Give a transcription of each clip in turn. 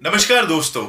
नमस्कार दोस्तों।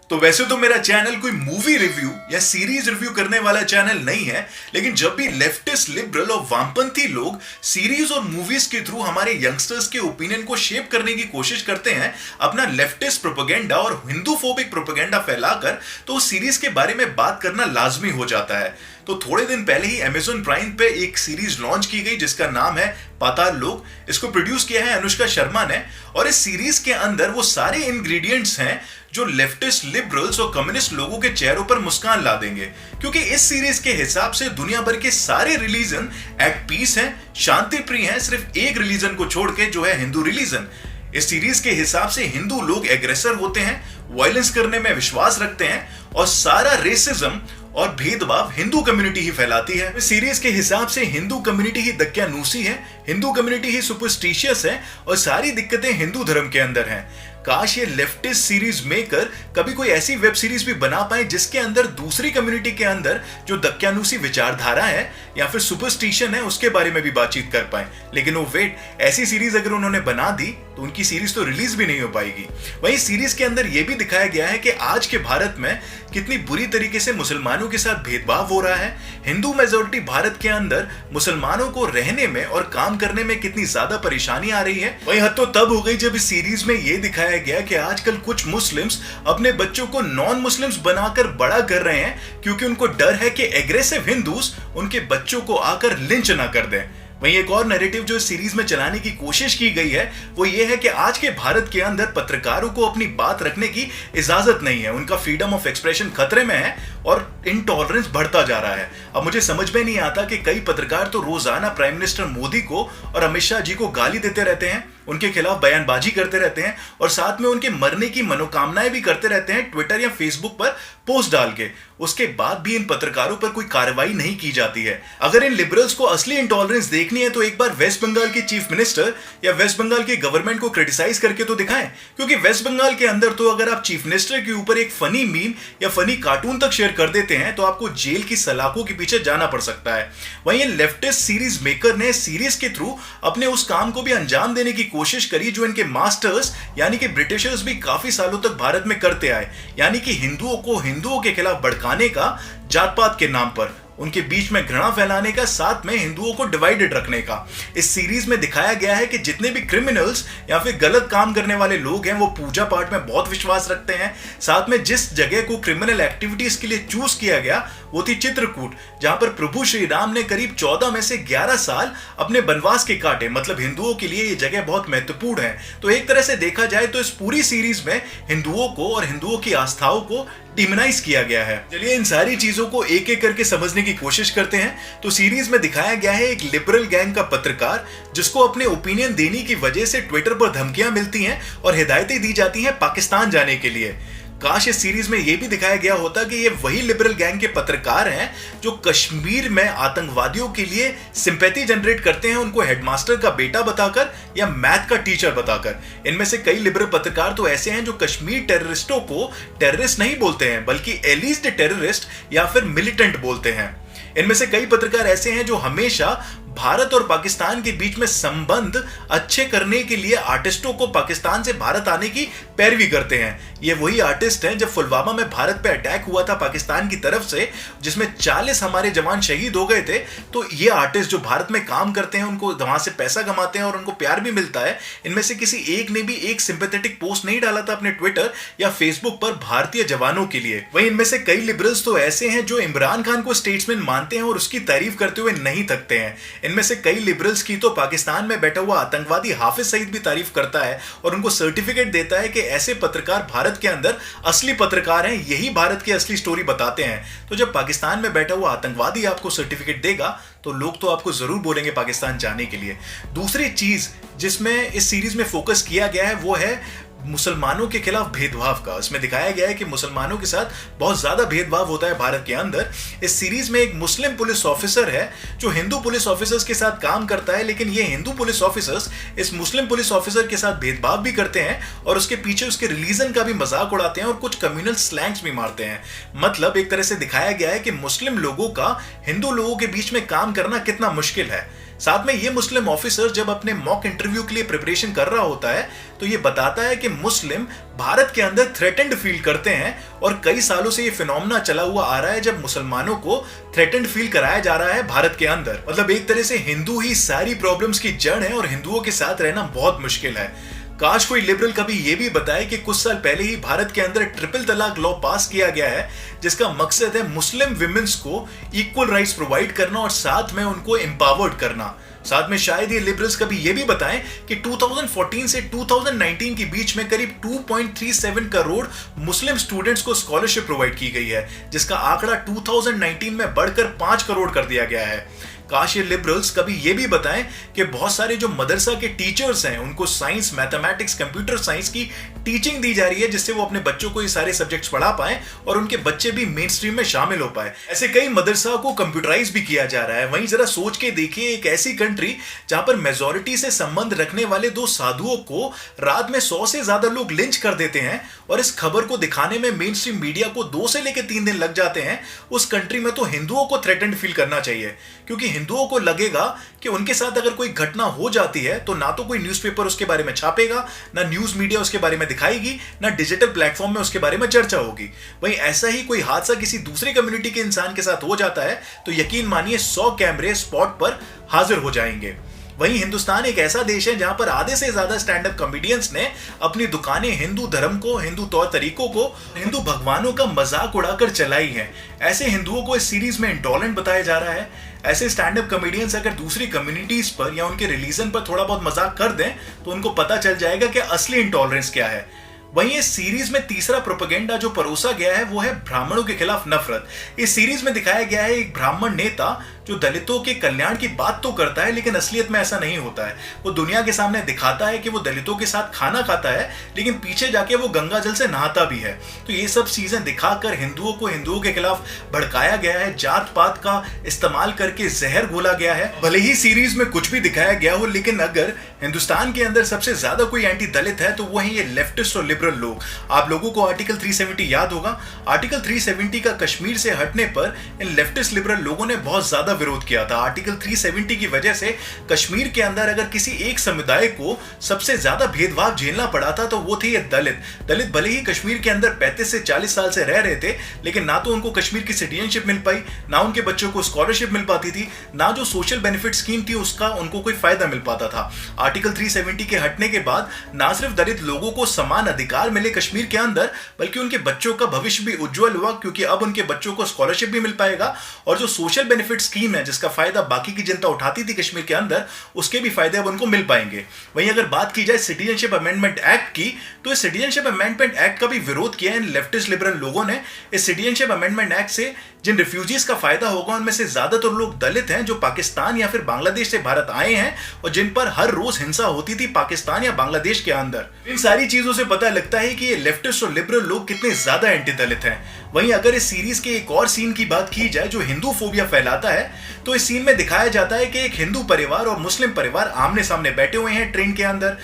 तो वैसे तो मेरा चैनल कोई मूवी रिव्यू या सीरीज रिव्यू करने वाला चैनल नहीं है, लेकिन जब भी लेफ्टिस्ट, लिबरल और वामपंथी लोग सीरीज और मूवीज के थ्रू हमारे यंगस्टर्स के ओपिनियन को शेप करने की कोशिश करते हैं, अपना लेफ्टिस्ट प्रोपेगेंडा और हिंदू फोबिक प्रोपेगेंडा फैलाकर, तो उस सीरीज के बारे में बात करना लाजमी हो जाता है। तो थोड़े दिन पहले ही अमेज़न प्राइम पे एक सीरीज लॉन्च की गई जिसका नाम है पाताल लोक। इसको प्रोड्यूस किया है अनुष्का शर्मा ने, और इस सीरीज के अंदर वो सारे इंग्रेडिएंट्स हैं जो लेफ्टिस्ट, लिबरल्स और कम्युनिस्ट लोगों के चेहरों पर मुस्कान ला देंगे, क्योंकि इस सीरीज के हिसाब से दुनिया भर के सारे रिलीजन एट पीस हैं, शांति प्रिय हैं, सिर्फ एक रिलीजन को छोड़ के, जो है हिंदू रिलीजन। इस सीरीज के हिसाब से हिंदू लोग एग्रेसर होते हैं, वायलेंस करने में विश्वास रखते हैं, और सारा रेसिज्म और भेदभाव हिंदू कम्युनिटी ही फैलाती है। इस सीरीज के हिसाब से हिंदू कम्युनिटी ही दक्यानूसी है, हिंदू कम्युनिटी ही सुपरस्टिशियस है, और सारी दिक्कतें हिंदू धर्म के अंदर हैं। काश ये लेफ्टिस्ट सीरीज मेकर कभी कोई ऐसी वेब सीरीज भी बना पाए जिसके अंदर दूसरी कम्युनिटी के अंदर जो दक्यानूसी विचारधारा है या फिर सुपरस्टिशन है उसके बारे में भी बातचीत कर पाए। लेकिन वो वेट, ऐसी सीरीज अगर उन्होंने बना दी तो उनकी सीरीज तो रिलीज भी नहीं हो पाएगी। वहीं सीरीज के अंदर यह भी दिखाया गया है कि आज के भारत में कितनी बुरी तरीके से मुसलमानों के साथ भेदभाव हो रहा है। हिंदू मेजोरिटी भारत के अंदर मुसलमानों को रहने में और काम करने में कितनी ज्यादा परेशानी आ रही है। वहीं हद तो तब हो गई जब इस सीरीज में यह दिखाया गया कि आजकल कुछ मुस्लिम्स अपने बच्चों को नॉन मुस्लिम्स बनाकर बड़ा कर रहे हैं, क्योंकि उनको डर है कि एग्रेसिव हिंदूस उनके बच्चों को आकर लिंच ना कर दें। वहीं एक और नैरेटिव जो इस सीरीज में चलाने की कोशिश की गई है वो ये है कि आज के भारत के अंदर पत्रकारों को अपनी बात रखने की इजाजत नहीं है, उनका फ्रीडम ऑफ एक्सप्रेशन खतरे में है और इंटॉलरेंस बढ़ता जा रहा है। अब मुझे समझ में नहीं आता कि कई पत्रकार तो रोजाना प्राइम मिनिस्टर मोदी को और अमित शाह जी को गाली देते रहते हैं, उनके खिलाफ बयानबाजी करते रहते हैं, और साथ में उनके मरने की मनोकामनाएं भी करते रहते हैं ट्विटर या फेसबुक पर पोस्ट डाल के। उसके बाद भी इन पत्रकारों पर कोई कार्रवाई नहीं की जाती है। अगर इन लिबरल्स को असली इंटॉलरेंस देखनी है तो एक बार वेस्ट बंगाल के चीफ मिनिस्टर या वेस्ट बंगाल की गवर्नमेंट को क्रिटिसाइज करके तो दिखाएं, क्योंकि वेस्ट बंगाल के अंदर तो अगर आप चीफ मिनिस्टर के ऊपर एक फनी मीम या फनी कार्टून तक शेयर कर देते हैं तो आपको जेल की सलाखों के पीछे जाना पड़ सकता है। वहीं लेफ्टिस्ट सीरीज मेकर ने सीरीज के थ्रू अपने उस काम को भी अंजाम देने की कोशिश करी जो इनके मास्टर्स यानी कि ब्रिटिशर्स भी काफी सालों तक भारत में करते आए, यानी कि हिंदुओं को हिंदुओं के खिलाफ भड़काने का, जात पात के नाम पर उनके बीच में घृणा फैलाने का, साथ में हिंदुओं को डिवाइडेड रखने का। इस सीरीज में दिखाया गया है कि जितने भी क्रिमिनल्स या फिर गलत काम करने वाले लोग हैं वो पूजा पाठ में बहुत विश्वास रखते हैं। साथ में जिस जगह को क्रिमिनल एक्टिविटीज के लिए चूज किया गया वो थी चित्रकूट, जहां पर प्रभु श्री राम ने करीब 14 में से 11 साल अपने वनवास के काटे। मतलब हिंदुओं के लिए ये जगह बहुत महत्वपूर्ण है। तो एक तरह से देखा जाए तो इस पूरी सीरीज में हिंदुओं को और हिंदुओं की आस्थाओं को डिमोनाइज किया गया है। चलिए इन सारी चीजों को एक एक करके समझने की कोशिश करते हैं। तो सीरीज में दिखाया गया है एक लिबरल गैंग का पत्रकार जिसको अपने ओपिनियन देने की वजह से ट्विटर पर धमकियां मिलती हैं और हिदायतें दी जाती हैं पाकिस्तान जाने के लिए। काश इस सीरीज में यह भी दिखाया गया होता कि ये वही लिबरल गैंग के पत्रकार हैं जो कश्मीर में आतंकवादियों के लिए सिंपैथी जनरेट करते हैं, उनको हेडमास्टर का बेटा बताकर या मैथ का टीचर बताकर। इनमें से कई लिबरल पत्रकार तो ऐसे हैं जो कश्मीर टेररिस्टों को टेररिस्ट नहीं बोलते हैं बल्कि एलिस्ड टेररिस्ट या फिर मिलिटेंट बोलते हैं। इनमें से कई पत्रकार ऐसे हैं जो हमेशा भारत और पाकिस्तान के बीच में संबंध अच्छे करने के लिए आर्टिस्टों को पाकिस्तान से भारत आने की पैरवी करते हैं। ये वही आर्टिस्ट हैं जब पुलवामा में भारत पे अटैक हुआ था पाकिस्तान की तरफ से, जिसमें 40 हमारे जवान शहीद हो गए थे। तो ये आर्टिस्ट जो भारत में काम करते हैं, उनको वहां से पैसा कमाते हैं और उनको प्यार भी मिलता है। इनमें से किसी एक ने भी एक सिंपैथेटिक पोस्ट नहीं डाला था अपने ट्विटर या फेसबुक पर भारतीय जवानों के लिए। वहीं इनमें से कई लिबरल्स तो ऐसे हैं जो इमरान खान को स्टेट्समैन मानते हैं और उसकी तारीफ करते हुए नहीं थकते हैं। इनमें से कई लिबरल्स की तो पाकिस्तान में बैठा हुआ आतंकवादी हाफिज सईद भी तारीफ करता है और उनको सर्टिफिकेट देता है कि ऐसे पत्रकार भारत के अंदर असली पत्रकार हैं, यही भारत की असली स्टोरी बताते हैं। तो जब पाकिस्तान में बैठा हुआ आतंकवादी आपको सर्टिफिकेट देगा तो लोग तो आपको जरूर बोलेंगे पाकिस्तान जाने के लिए। दूसरी चीज जिसमें इस सीरीज में फोकस किया गया है वो है मुसलमानों के खिलाफ भेदभाव का। इसमें दिखाया गया है कि मुसलमानों के साथ बहुत ज्यादा भेदभाव होता है भारत के अंदर। इस सीरीज में एक मुस्लिम पुलिस ऑफिसर है जो हिंदू पुलिस ऑफिसर्स के साथ काम करता है, लेकिन ये हिंदू पुलिस ऑफिसर्स इस मुस्लिम पुलिस ऑफिसर के साथ भेदभाव भी करते हैं और उसके पीछे उसके रिलीजन का भी मजाक उड़ाते हैं और कुछ कम्युनल स्लैंग्स भी मारते हैं। मतलब एक तरह से दिखाया गया है कि मुस्लिम लोगों का हिंदू लोगों के बीच में काम करना कितना मुश्किल है। साथ में ये मुस्लिम ऑफिसर जब अपने मॉक इंटरव्यू के लिए प्रिपरेशन कर रहा होता है तो ये बताता है कि मुस्लिम भारत के अंदर थ्रेटेंड फील करते हैं और कई सालों से ये फिनोमेना चला हुआ आ रहा है जब मुसलमानों को थ्रेटेंड फील कराया जा रहा है भारत के अंदर। मतलब एक तरह से हिंदू ही सारी प्रॉब्लम्स की जड़ है और हिंदुओं के साथ रहना बहुत मुश्किल है। काश कोई लिबरल कभी ये भी बताए कि कुछ साल पहले ही भारत के अंदर ट्रिपल तलाक लॉ पास किया गया है जिसका मकसद है मुस्लिम विमेंस को इक्वल राइट्स प्रोवाइड करना और साथ में उनको एम्पावर्ड करना। साथ में शायद ये लिबरल्स कभी ये भी बताएं कि 2014 से 2019 के बीच में करीब 2.37 करोड़ मुस्लिम स्टूडेंट्स को स्कॉलरशिप प्रोवाइड की गई है जिसका आंकड़ा 2019 में बढ़कर 5 करोड़ कर दिया गया है। काश ये लिबरल्स कभी ये भी बताएं कि बहुत सारे जो मदरसा के टीचर्स हैं उनको साइंस, मैथमेटिक्स, कंप्यूटर साइंस की टीचिंग दी जा रही है जिससे वो अपने बच्चों को ये सारे सब्जेक्ट्स पढ़ा पाए और उनके बच्चे भी मेन स्ट्रीम में शामिल हो पाए। ऐसे कई मदरसा को कंप्यूटराइज भी किया जा रहा है। वहीं जरा सोच के देखिए, एक ऐसी कंट्री जहां पर मेजोरिटी से संबंध रखने वाले दो साधुओं को रात में 100 से ज्यादा लोग लिंच कर देते हैं और इस खबर को दिखाने में मेन स्ट्रीम मीडिया को 2 से लेकर 3 दिन लग जाते हैं। उस कंट्री में तो हिंदुओं को थ्रेटेंड फील करना चाहिए क्योंकि हिंदुओं को लगेगा कि उनके साथ अगर कोई घटना हो जाती है तो ना तो कोई न्यूज़पेपर उसके बारे में छापेगा, ना न्यूज़ मीडिया उसके बारे में दिखाएगी, ना डिजिटल प्लेटफॉर्म में उसके बारे में चर्चा होगी। वहीं ऐसा ही कोई हादसा किसी दूसरे कम्युनिटी के इंसान के साथ हो जाता है तो यकीन मानिए 100 कैमरे स्पॉट पर हाजिर हो जाएंगे। वहीं हिंदुस्तान एक ऐसा देश है जहां पर आधे से ज्यादा स्टैंड अप कॉमेडियंस ने अपनी दुकानें हिंदू धर्म को, हिंदू तौर तरीकों को, हिंदू भगवानों का मजाक उड़ाकर चलाई हैं। ऐसे हिंदुओं को इस सीरीज में इंटॉलरेंट बताया जा रहा है। ऐसे स्टैंड अप कॉमेडियंस अगर दूसरी कम्युनिटीज पर या उनके रिलीजन पर थोड़ा बहुत मजाक कर दें तो उनको पता चल जाएगा कि असली इंटॉलरेंस क्या है। वहीं इस सीरीज में तीसरा प्रोपेगेंडा जो परोसा गया है वो है ब्राह्मणों के खिलाफ नफरत। इस सीरीज में दिखाया गया है एक ब्राह्मण नेता जो दलितों के कल्याण की बात तो करता है लेकिन असलियत में ऐसा नहीं होता है। वो दुनिया के सामने दिखाता है कि वो दलितों के साथ खाना खाता है लेकिन पीछे जाके वो गंगा जल से नहाता भी है। तो ये सब चीजें दिखाकर हिंदुओं को हिंदुओं के खिलाफ भड़काया गया है, जात पात का इस्तेमाल करके जहर घोला गया है। भले ही सीरीज में कुछ भी दिखाया गया हो लेकिन अगर हिंदुस्तान के अंदर सबसे ज्यादा कोई एंटी दलित है तो वो है ये लेफ्टिस्ट और लिबरल लोग। आप लोगों को आर्टिकल 370 याद होगा। आर्टिकल 370 का कश्मीर से हटने पर इन लेफ्टिस्ट लिबरल लोगों ने बहुत ज्यादा विरोध किया था। आर्टिकल 370 की वजह से कश्मीर के अंदर अगर किसी एक समुदाय को सबसे ज्यादा भेदभाव झेलना पड़ा था तो वो थे ये दलित भले ही कश्मीर के अंदर 35 से 40 साल से रह रहे थे लेकिन ना तो उनको कश्मीर की सिटीजनशिप मिल पाई, ना उनके बच्चों को स्कॉलरशिप मिल पाती थी, ना जो सोशल बेनिफिट स्कीम थी उसका उनको कोई फायदा मिल पाता था। आर्टिकल 370 के हटने के बाद ना सिर्फ दलित लोगों को समान अधिकार मिले कश्मीर के अंदर बल्कि उनके बच्चों का भविष्य भी उज्जवल हुआ क्योंकि अब उनके बच्चों को स्कॉलरशिप भी मिल पाएगा और जो सोशल बेनिफिट स्कीम है जिसका फायदा बाकी की जनता उठाती थी कश्मीर के अंदर उसके भी फायदे अब उनको मिल पाएंगे। वहीं अगर बात की जाए सिटीजनशिप अमेंडमेंट एक्ट की तो इस सिटीजनशिप अमेंडमेंट एक्ट का भी विरोध किया है इन लेफ्टिस्ट लिबरल लोगों ने। इस सिटीजनशिप अमेंडमेंट एक्ट से जिन रिफ्यूजीज का फायदा होगा उनमें से ज्यादातर लोग दलित हैं जो पाकिस्तान या फिर बांग्लादेश से भारत आए हैं और जिन पर हर रोज हिंसा होती थी पाकिस्तान या बांग्लादेश के अंदर। इन सारी चीजों से पता लगता है कि ये लेफ्टिस्ट और लिबरल लोग कितने ज्यादा एंटी दलित हैं। वहीं अगर इस सीरीज के एक और सीन की बात की जाए जो हिंदू फोबिया फैलाता है तो इस सीन में दिखाया जाता है कि एक हिंदू परिवार और मुस्लिम परिवार आमने सामने बैठे हुए हैं ट्रेन के अंदर।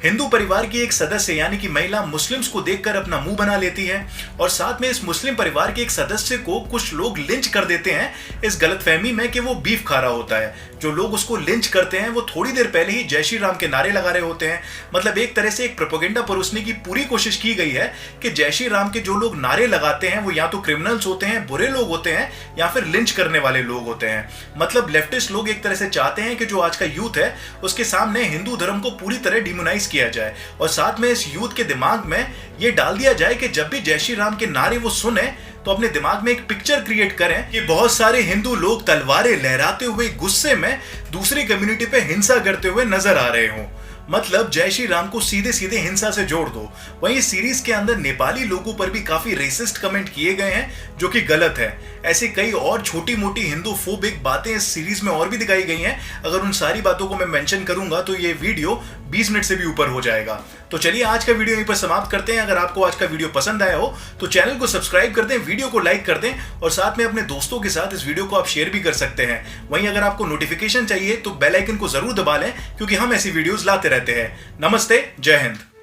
हिंदू परिवार की एक सदस्य यानी कि महिला मुस्लिम्स को देखकर अपना मुंह बना लेती है और साथ में इस मुस्लिम परिवार के एक सदस्य को कुछ लोग लिंच कर देते हैं इस गलतफहमी में कि वो बीफ खा रहा होता है। जो लोग उसको लिंच करते हैं वो थोड़ी देर पहले ही जय श्री राम के नारे लगा रहे होते हैं। मतलब एक तरह से एक प्रोपेगेंडा परोसने की पूरी कोशिश की गई है कि जय श्री राम के जो लोग नारे लगाते हैं वो या तो क्रिमिनल्स होते हैं, बुरे लोग होते हैं या फिर लिंच करने वाले लोग होते हैं। मतलब लेफ्टिस्ट लोग एक तरह से चाहते हैं कि जो आज का यूथ है उसके सामने हिंदू धर्म को पूरी तरह डिमोनाइज किया जाए और साथ में इस यूथ के दिमाग में ये डाल दिया जाए कि जब भी जय श्री राम के नारे वो सुने तो अपने दिमाग में एक पिक्चर क्रिएट करें कि बहुत सारे हिंदू लोग तलवारें लहराते हुए गुस्से में दूसरी कम्युनिटी पे हिंसा करते हुए नजर आ रहे हों। मतलब जय श्री राम को सीधे सीधे हिंसा से जोड़ दो। वहीं सीरीज के अंदर नेपाली लोगों पर भी काफी रेसिस्ट कमेंट किए गए हैं जो कि गलत है। ऐसे कई और छोटी मोटी हिंदू फोबिक बातें इस सीरीज में और भी दिखाई गई हैं। अगर उन सारी बातों को मैं मेंशन करूंगा तो ये वीडियो 20 मिनट से भी ऊपर हो जाएगा। तो चलिए आज का वीडियो यहीं पर समाप्त करते हैं। अगर आपको आज का वीडियो पसंद आया हो तो चैनल को सब्सक्राइब कर दें, वीडियो को लाइक कर दें और साथ में अपने दोस्तों के साथ इस वीडियो को आप शेयर भी कर सकते हैं। वहीं अगर आपको नोटिफिकेशन चाहिए तो बेल आइकन को जरूर दबा लें क्योंकि हम ऐसी वीडियोस लाते रहते हैं। नमस्ते, जय हिंद।